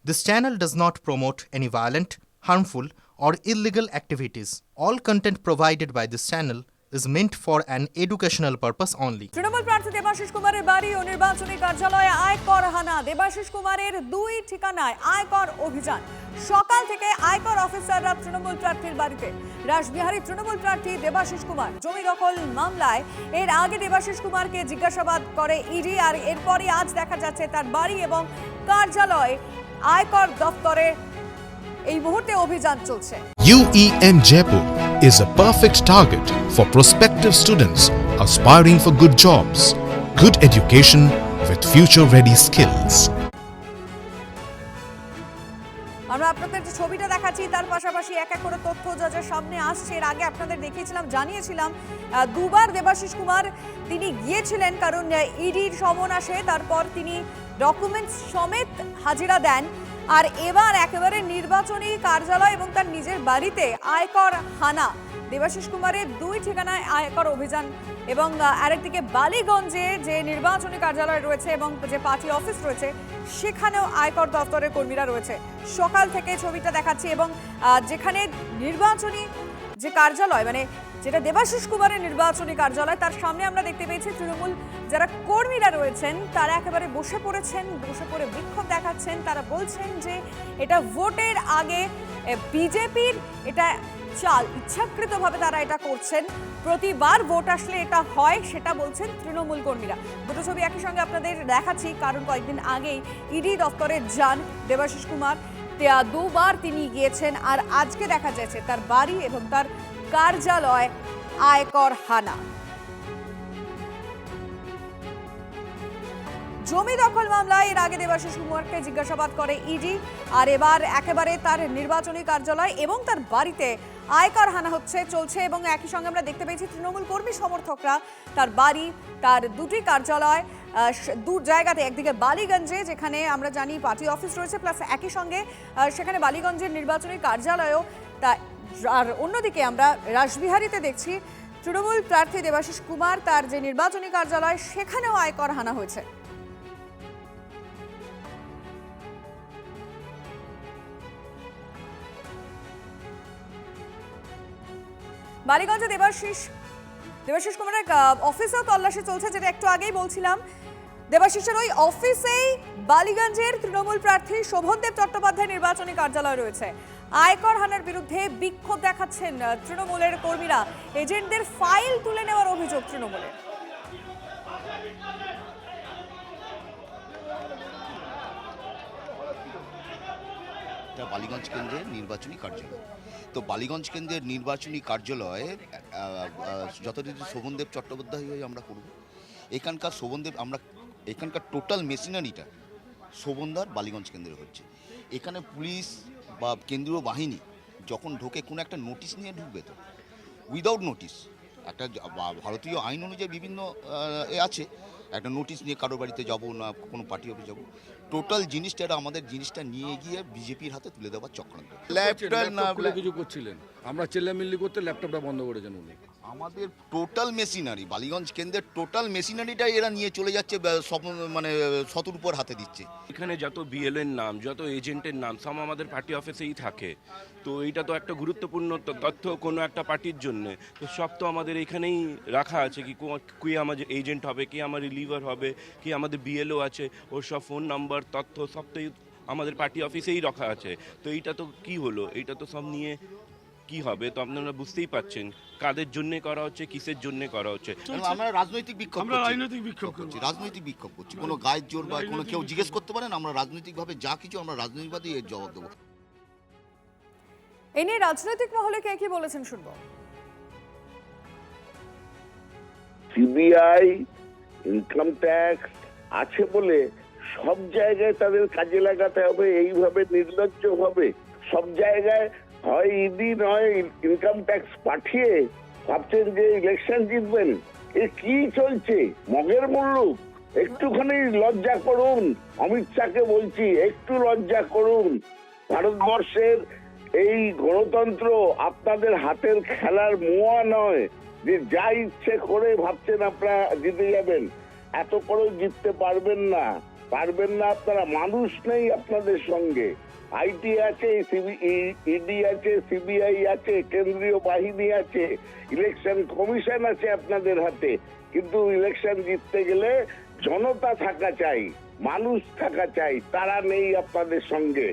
This channel does not promote any violent, harmful, or illegal activities. All content provided by this channel is meant for an educational purpose only. Trinamool প্রার্থী দেবাশিস কুমারের বাড়ি ও নির্বাচনী কার্যালয়ে আয়কর হানা। দেবাশিস কুমারের দুই ঠিকানায় আয়কর অভিযান। সকাল থেকে আয়কর অফিসাররা তৃণমূল প্রার্থীর বাড়িতে। রাসবিহারী তৃণমূল প্রার্থী দেবাশিস কুমার জমি দখল মামলায় এর আগে দেবাশিস কুমারকে জিজ্ঞাসাবাদ করে ইডি, আর এরপরই আজ দেখা যাচ্ছে তার বাড়ি এবং কার্যালয়ে আয়কর দফতরে এই মুহূর্তে অভিযান চলছে। UEN Jaipur is a perfect target for prospective students aspiring for good jobs, good education with future-ready skills. আমরা আপনাদের যে ছবিটা দেখাচ্ছি তার পাশাপাশি এক এক করে তথ্য যা যা সামনে আসছে। এর আগে আপনাদের দেখিয়েছিলাম, জানিয়েছিলাম দুবার দেবাশিস কুমার তিনি গিয়েছিলেন, কারণ ইডির সমন আসে, তারপর তিনি ডকুমেন্টস সমেত হাজিরা দেন। আর এবার একেবারে নির্বাচনী কার্যালয় এবং তার নিজের বাড়িতে আয়কর হানা। দেবাশিস কুমারের দুই ঠিকানায় আয়কর অভিযান এবং আরেকদিকে বালিগঞ্জে যে নির্বাচনী কার্যালয় রয়েছে এবং যে পার্টি অফিস রয়েছে সেখানেও আয়কর দপ্তরের কর্মীরা রয়েছে। সকাল থেকে ছবিটা দেখাচ্ছি এবং যেখানে নির্বাচনী যে কার্যালয়, মানে যেটা দেবাশিস কুমারের নির্বাচনী কার্যালয়, তার সামনে আমরা দেখতে পেয়েছি তৃণমূল যারা কর্মীরা রয়েছেন তারা একেবারে বসে পড়েছেন, বসে পড়ে বিক্ষোভ দেখাচ্ছেন। তারা বলছেন যে এটা ভোটের আগে বিজেপির এটা চাল, ইচ্ছাকৃতভাবে তারা এটা করছেন, প্রতিবার ভোট আসলে এটা হয়, সেটা বলছেন তৃণমূল কর্মীরা। দুটো ছবি একই সঙ্গে আপনাদের দেখাচ্ছি, কারণ কয়েকদিন আগেই ইডি দপ্তরে যান দেবাশিস কুমার, দুবার তিনি গিয়েছেন, আর আজকে দেখা যাচ্ছে তার বাড়ি এবং তার কার্যালয় আয়কর হানা। জমি দখল মামলায় এর আগে দেবাশিস কুমারকে জিজ্ঞাসাবাদ করে ইডি, আর এবার একেবারে তার নির্বাচনী কার্যালয় এবং তার বাড়িতে আয়কর হানা চলছে এবং একই সঙ্গে আমরা দেখতে পেয়েছি তৃণমূল কর্মী সমর্থকরা তার বাড়ি, তার দুটি কার্যালয়, দু জায়গাতে, একদিকে বালিগঞ্জে যেখানে আমরা জানি পার্টি অফিস রয়েছে, প্লাস একই সঙ্গে সেখানে বালিগঞ্জের নির্বাচনী কার্যালয়ও, তা আর অন্যদিকে আমরা রাসবিহারীতে দেখছি তৃণমূল প্রার্থী দেবাশিস কুমার তার যে নির্বাচনী কার্যালয় সেখানেও আয়কর হানা হয়েছে। বালিগঞ্জে দেবাশিস কুমারের অফিসেও তল্লাশি চলছে, যেটা একটু আগেই বলছিলাম। দেবাশিসের ওই অফিসেই বালিগঞ্জের তৃণমূল প্রার্থী শোভনদেব চট্টোপাধ্যায় নির্বাচনী কার্যালয় রয়েছে। আয়কর হানার বিরুদ্ধে বিক্ষোভ দেখাচ্ছেন তৃণমূলের কর্মীরা, এজেন্টদের ফাইল তুলে নেওয়ার অভিযোগ তৃণমূলের। বালিগঞ্জ কেন্দ্রের নির্বাচনী কার্যালয়, তো বালিগঞ্জ কেন্দ্রের নির্বাচনী কার্যালয়ে যথারীতি শোভনদেব চট্টোপাধ্যায় হয়ে আমরা করব। এখানকার টোটাল মেশিনারিটা শোভনদার বালিগঞ্জ কেন্দ্রে হচ্ছে। এখানে পুলিশ বা কেন্দ্রীয় বাহিনী যখন ঢোকে কোনো একটা নোটিশ নিয়ে ঢুকবে, তো উইদাউট নোটিশ, একটা ভারতীয় আইন অনুযায়ী বিভিন্ন আছে, একটা নোটিশ নিয়ে কারোর বাড়িতে যাবো না কোনো পার্টি অফিস যাবো, টোটাল জিনিসটা আমাদের জিনিসটা নিয়ে গিয়ে বিজেপির হাতে তুলে দেওয়ার চক্রান্ত। ল্যাপটপ কিছু করছিলেন, আমরা চেল্লামিল্লি করতে ল্যাপটপটা বন্ধ করেছেন উনি। আমাদের টোটাল মেশিনারি, বালিগঞ্জ কেন্দ্রের টোটাল মেশিনারিটাই এরা নিয়ে চলে যাচ্ছে, মানে শতর উপর হাতে দিচ্ছে। এখানে যত বিএলএর নাম, যত এজেন্টের নাম সব আমাদের পার্টি অফিসেই থাকে। তো এটা তো একটা গুরুত্বপূর্ণ তথ্য কোনো একটা পার্টির জন্যে, তো সব তো আমাদের এখানেই রাখা আছে, কি আমাদের এজেন্ট হবে, কি আমার রিলিভার হবে, কি আমাদের বিএলও আছে, ওর সব ফোন নাম্বার তথ্য সব তো আমাদের পার্টি অফিসেই রাখা আছে। তো এইটা তো কি হলো, এইটা তো সব নিয়ে কি হবে, তো আপনারা বুঝতেই পাচ্ছেন কাদের জন্য করা হচ্ছে, কিসের জন্য করা হচ্ছে। আমরা রাজনৈতিক বিক্ষোভ করছি, কোনো গায়ের জোর বা কোনো কেউ জিজ্ঞেস করতে পারেন, আমরা রাজনৈতিকভাবে যা কিছু আমরা রাজনৈতিকভাবে এর জবাব দেবো। এ নিয়ে রাজনৈতিক মহলে কে কি বলেছেন শুনবো। সিবিআই, ইনকাম ট্যাক্স আছে বলে সব জায়গায় তাদের কাজে লাগাতে হবে, এইভাবে নির্লজ্জ ভাবে সব জায়গায় হয় ইডি নয় ইনকাম ট্যাক্স পাঠিয়ে ভাবছেন যে ইলেকশন জিতবেন। এ কি চলছে মগের মুল্লুক? একটুখানি লজ্জা করুন। অমিত শাহকে বলছি, একটু লজ্জা করুন। ভারতবর্ষের এই গণতন্ত্র আপনাদের হাতের খেলার মোয়া নয় যে যা ইচ্ছে করে ভাবছেন আপনারা জিতে যাবেন। এত করেও জিততে পারবেন না। পারবেন না আপনারা, মানুষ নেই আপনাদের সঙ্গে। আইটি আছে, ইডি আছে, সিবিআই আছে, কেন্দ্রীয় বাহিনী আছে, ইলেকশন কমিশন আছে আপনাদের হাতে, কিন্তু ইলেকশন জিততে গেলে জনতা থাকা চাই, মানুষ থাকা চাই, তারা নেই আপনাদের সঙ্গে।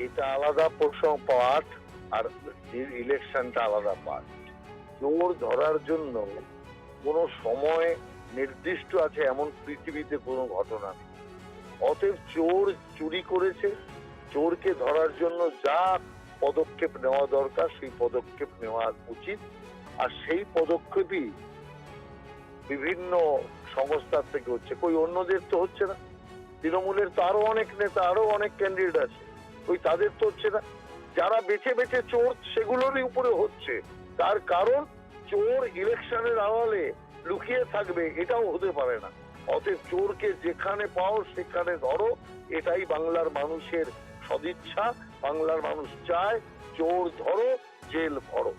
এটা আলাদা পার্ট আর ইলেকশনটা আলাদা পার্ট। চোর ধরার জন্য কোনো সময় নির্দিষ্ট আছে এমন পৃথিবীতে কোনো ঘটনা নেই। অতএব চোর চুরি করেছে, চোরকে ধরার জন্য যা পদক্ষেপ নেওয়া দরকার সেই পদক্ষেপ নেওয়া উচিত। আর সেই পদক্ষেপই বিভিন্ন সংস্থার থেকে হচ্ছে, কই অন্যদের তো হচ্ছে না। তৃণমূলের তো আরো অনেক নেতা, আরো অনেক ক্যান্ডিডেট আছে, ওই তাদের তো হচ্ছে না। যারা বেছে বেছে চোর সেগুলোরই উপরে হচ্ছে। তার কারণ চোর ইলেকশনের আড়ালে লুকিয়ে থাকবে, এটাও হতে পারে না। অতএব চোরকে যেখানে পাও সেখানে ধরো, এটাই বাংলার মানুষের সদিচ্ছা। বাংলার মানুষ চায় চোর ধরো, জেল ভরো।